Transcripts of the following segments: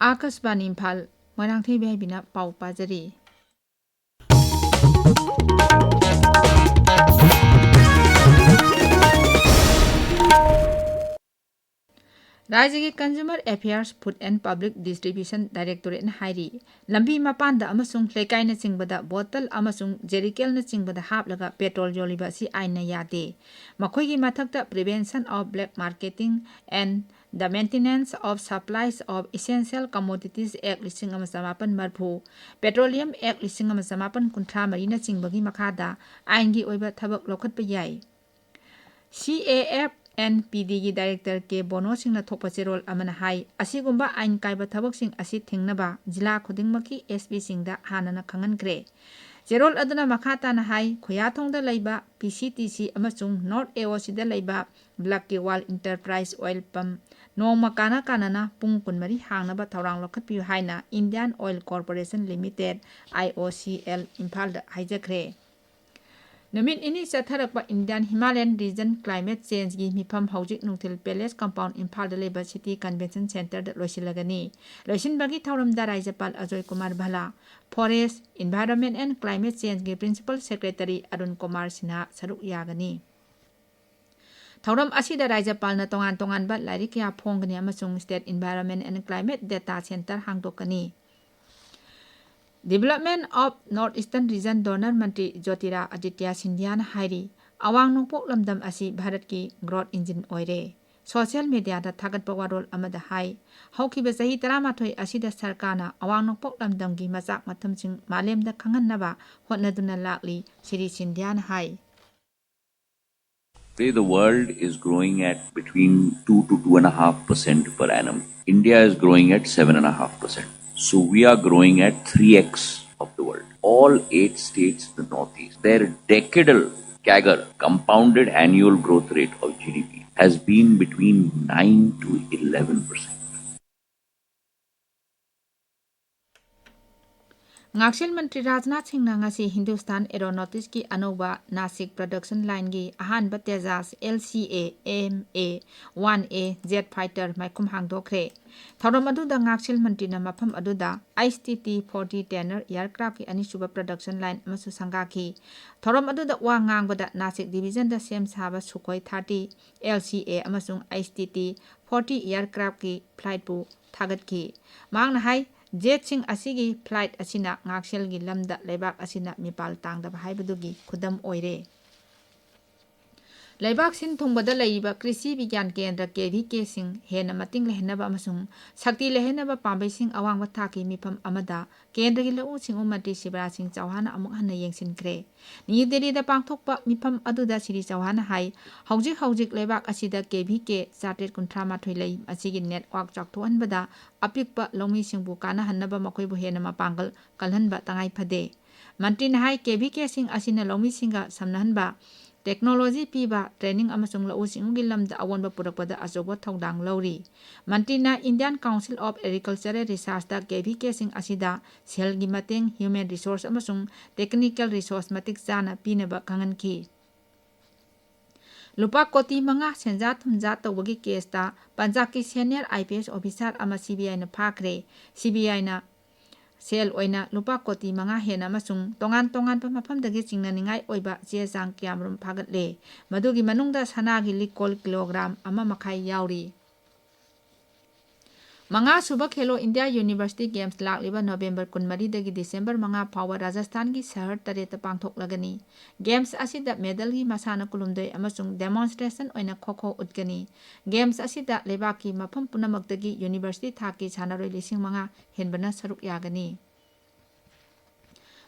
आकाशवाणी इम्फाल मोरांथै बेहायबिना पाउ पाजरी राज्य के consumer affairs food and public distribution directorate हाइरी लंबी मपानदा अमसुंग लेकाइना चिंगबदा बोतल अमसुंग जेरिकेलना चिंगबदा हापलगा पेट्रोल योलिबा सी आइना यादे मखोइगी मथक्ता prevention of black marketing and the maintenance of supplies of essential commodities act 1980 petroleum act 1980 चिंबगी मखादा आइनगी ओइबा थबक लौखटपा याई CAF NPD की डायरेक्टर के बोनो सिंह थोप चेरोल अमन हाई असिगुंबा आइन कायबा थबक सिंह असि थिंगनबा जिला खुदिंगमकी SP सिंह हानना खंगनख्रे चेरोल अदुना मखाताना हाई खुयाथोंगदा लैबा PCTC अमसुंग नॉर्थ AOC दा लैबा ब्लैक के वाल इंटरप्राइज ऑयल पंप नोंमा काना कानाना पुंग कुनमरी हांगनबा थौरांग लखतपियु हाइना Indian Oil Corporation Limited IOCL Imphal दा हाइजख्रे नमित इनी चथरक Indian Himalayan region climate change की मिफम हौजिक नुंथिल पैलेस कंपाउंड इम्फाल लेबा सिटी कन्वेंशन सेंटर लोइसिलगनी लोइसिनबगी थौरमदा राज्यपाल Ajay Kumar Bhalla forest environment and climate change की प्रिंसिपल सेक्रेटरी अरुण कुमार सिन्हा सरुक यागनी थौरम असिदा राज्यपाल तोंगान तोंगानबा लाइरिक या फोंगनी अमसुंग state environment and climate data centre हांगदोकनी development of north eastern region DoNER मंत्री ज्योतिरा आदित्य सिंधिया हाइरी अवांग नोंपोक लमदम असी भारत की ग्रोथ इंजिन ओइरे सोशल मीडिया दा थागत वारोल अमदा हाई हौखिबा सही 13 असिदा सरकारना अवांग नोंपोक लमदम की मचाक मथमसिंग मालेमदा खंगन्नबा होटनदुना लाकली श्री सिंधिया हाई Today, the world is growing at between 2 to 2.5% per annum. India is growing at 7.5%. So we are growing at 3x of the world. All 8 states in the Northeast, their decadal CAGR, compounded annual growth rate of GDP, has been between 9 to 11%. Ngakshil Mantri Rajnath Singh ngasi Hindustan Aeronautics की अनोबा Nashik production line की अहानबा Tejas LCA AMA 1A jet fighter माइकुम हांगदोखरे थौरम अदुदा ngakshil मंत्री ना मफम अदुदा ISTT 40 टेनर एयरक्राफ्ट की अनिसुबा प्रोडक्शन लाइन अमसु संगाखी थौरम अदुदा वा ngangbada नासिक डिवीजन दा सेम साबा सुखोई 30 LCA अमसुंग ISTT 40 एयरक्राफ्ट की फ्लाइट पु थागत की मांगना हाई जेट सिंह असिगी फ्लाइट असिना ngakshil gi lamda leibak asina mipal tangda haibdugi khudam oire लेबाक सिन थोंबदा लैबा कृषि विज्ञान केंद्र KVK सिंह हेन मतिंग लेहनबा अमसुंग शक्ति लेहनबा पांबैसिंग अवांग थाकी मिफम अमदा केंद्र की लौ सिंह मंत्री शिवराज सिंह चौहान अमुक हन येंसिनख्रे न्यू दिल्ली दा पांगथोकपा मिफम अदुदा श्री चौहान हाई हौजिक लेबाक असिदा KVK चार्टेड कुंथ्रा माथोय लै असिगी नेटवर्क चाकथोहनबदा अपिकपा लौमी सिंहबु काना हन्नबा मखोयबु हेन मापांगल कलहनबा तंगाई फदे मंत्री नहाई KVK सिंह असिना लौमी सिंगा समनहनबा टेक्नोलॉजी पीबा ट्रेनिंग अमसुंग लौ सिंगुगी लमदा अवनबा पुरकपदा अचोबा थौदांग लौरी मंत्रीना Indian Council of Agricultural Research दा KVK सिंह असिदा सेलगी मतेंग ह्यूमन रिसोर्स अमसुंग टेक्निकल रिसोर्स मतिक चाना पीनबा खंगनखी लुपा कोटी मंगा सेंजा थुमजा तौबगी केसता पंजाब की सीनियर IPS ऑफिसर अमा CBI ना फाखरे CBI ना सेल ओइना लुपा कोटी मंगा हेना मसुंग तोंगान तोंगान पा मफमदगी चिंगनानिंगाई ओइबा चेचांग क्यामरुम फागतले मदुगी मनुंगदा सनागी लिकोल किलोग्राम अमा मखाई याउरी मंगा सुबह खेलो इंडिया यूनिवर्सिटी गेम्स लाकलिबा नवंबर 13 दगी दिसंबर 5 फावा राजस्थान की शहर 3 पांगथोकलगनी गेम्स असिदा मेडल की मसाना कुलुमदय अमसुंग डेमोन्स्ट्रेशन ओइना खोखो उद्गनी गेम्स असिदा लेबाकी मफम पुनमक्तगी यूनिवर्सिटी थाकी सानरोय 5,000 हेनबना सरुक यागनी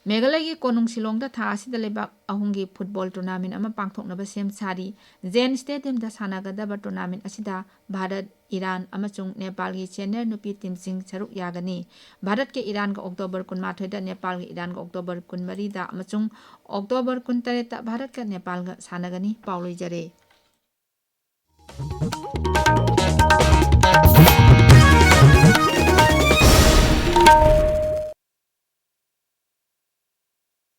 मेघालय की कोनुंग शिलोंग दा था असिदा लेबाक अहुंगी फुटबॉल टूर्नामेंट अमा पांगथोकनबा सेम सारी जेन स्टेडियम दा सानागदबा टूर्नामेंट असिदा भारत ईरान अमसुंग नेपाल की चेन्नई नुपी टीम सिंह सरुक यागनी भारत के ईरान का अक्टूबर 28 दा नेपाल के ईरान का अक्टूबर 23 दा अमसुंग अक्टूबर 23 दा भारत का नेपाल का सानागनी पाउलई जरे